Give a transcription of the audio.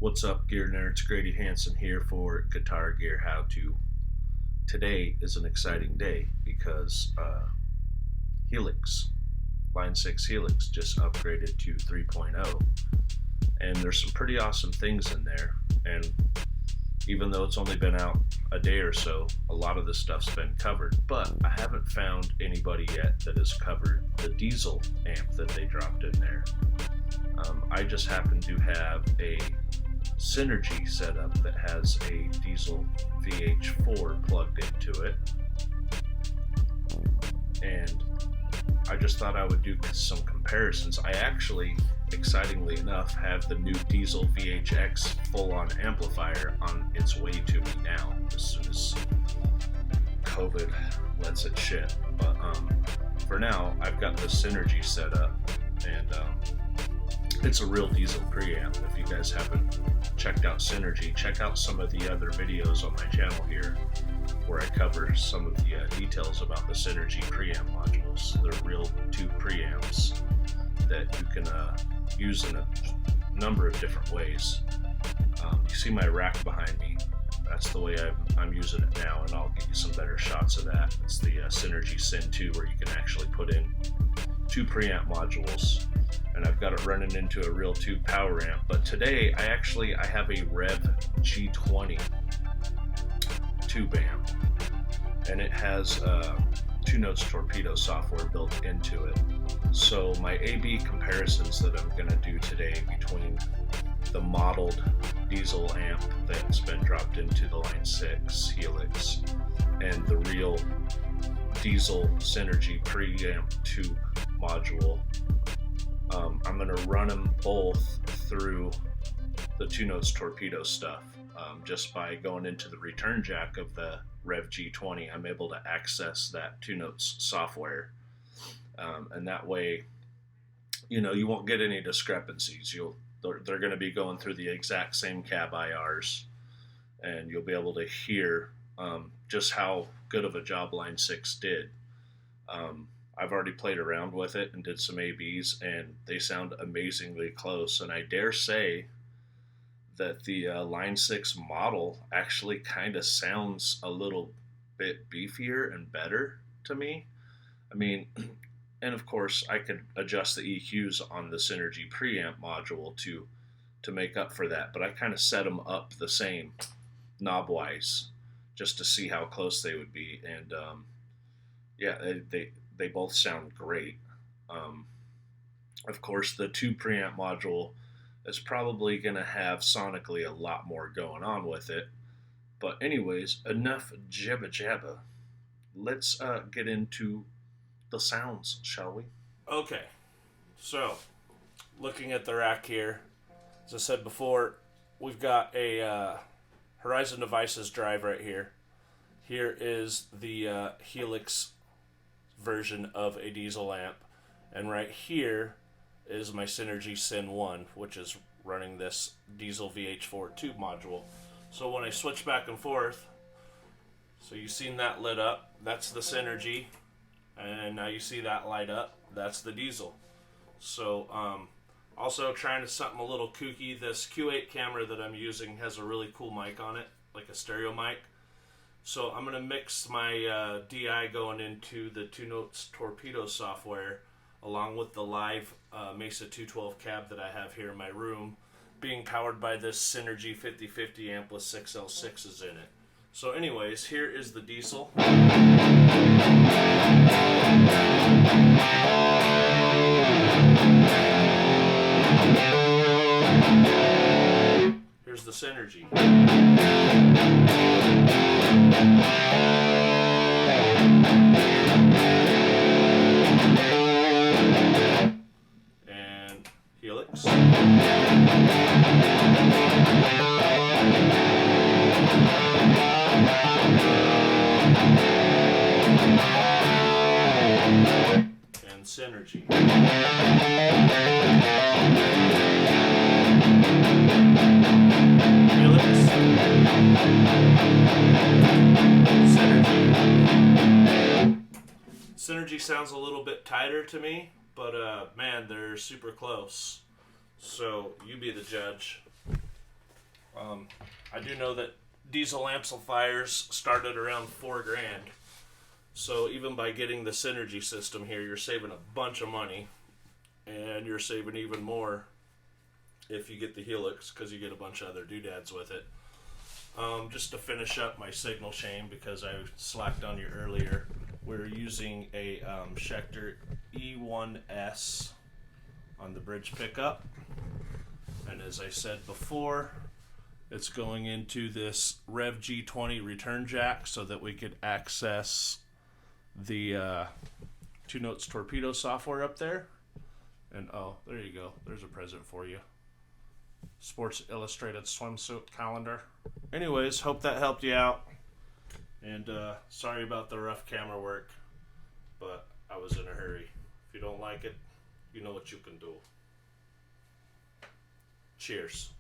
What's up, Gear Nerds? Grady Hansen here for Guitar Gear How To. Today is an exciting day because Helix, Line 6 Helix, just upgraded to 3.0. And there's some pretty awesome things in there. And even though it's only been out a day or so, a lot of this stuff's been covered. But I haven't found anybody yet that has covered the Diezel amp that they dropped in there. I just happen to have a Synergy setup that has a Diezel Vh4 plugged into it, and I just thought I would do some comparisons. I actually, excitingly enough, have the new Diezel VHX full-on amplifier on its way to me now, as soon as COVID lets it ship. But for now, I've got the Synergy set up, and it's a real Diezel preamp. If you guys haven't checked out Synergy, check out some of the other videos on my channel here where I cover some of the details about the Synergy preamp modules. They're real tube preamps that you can use in a number of different ways. You see my rack behind me. That's the way I'm using it now, and I'll give you some better shots of that. It's the Synergy Syn 2, where you can actually put in two preamp modules, and I've got it running into a real tube power amp. But today I have a Rev G20 tube amp, and it has Two Notes Torpedo software built into it. So my A/B comparisons that I'm going to do today between the modeled Diezel amp that's been dropped into the Line 6 Helix and the real Diezel Synergy preamp tube module. I'm going to run them both through the Two Notes Torpedo stuff. Just by going into the return jack of the Rev G20, I'm able to access that Two Notes software. And that way, you won't get any discrepancies. They're going to be going through the exact same cab IRs, and you'll be able to hear just how good of a job Line 6 did. I've already played around with it and did some ABs, and they sound amazingly close. And I dare say that the Line 6 model actually kind of sounds a little bit beefier and better to me. I mean, and of course I could adjust the EQs on the Synergy preamp module to make up for that, but I kind of set them up the same knob-wise just to see how close they would be. And yeah, they both sound great. Of course, the two preamp module is probably going to have sonically a lot more going on with it. But anyways, enough jabba jabba. Let's get into the sounds, shall we? Okay, so looking at the rack here, as I said before, we've got a Horizon Devices drive right here. Here is the Helix version of a Diezel amp, and right here is my Synergy Syn 1, which is running this Diezel Vh4 tube module. So when I switch back and forth, so you've seen that lit up, that's the Synergy, and now you see that light up, that's the Diezel. So also trying to something a little kooky, this Q8 camera that I'm using has a really cool mic on it, like a stereo mic. So I'm going to mix my DI going into the Two Notes Torpedo software along with the live Mesa 212 cab that I have here in my room, being powered by this Synergy 5050 amp with 6 L6s in it. So anyways, here is the Diezel. Here's the Synergy. And Helix. And Synergy. Synergy sounds a little bit tighter to me, but man, they're super close. So you be the judge. I do know that diesel amplifiers started around $4,000. So even by getting the Synergy system here, you're saving a bunch of money, and you're saving even more if you get the Helix, because you get a bunch of other doodads with it. Just to finish up my signal chain, because I slacked on you earlier, we're using a Schecter E1S on the bridge pickup, and as I said before, it's going into this Rev G20 return jack so that we could access the 2 Notes torpedo software up there. And oh, there you go, there's a present for you. Sports Illustrated swimsuit calendar. Anyways, hope that helped you out, and sorry about the rough camera work, but I was in a hurry. If you don't like it, you know what you can do. Cheers.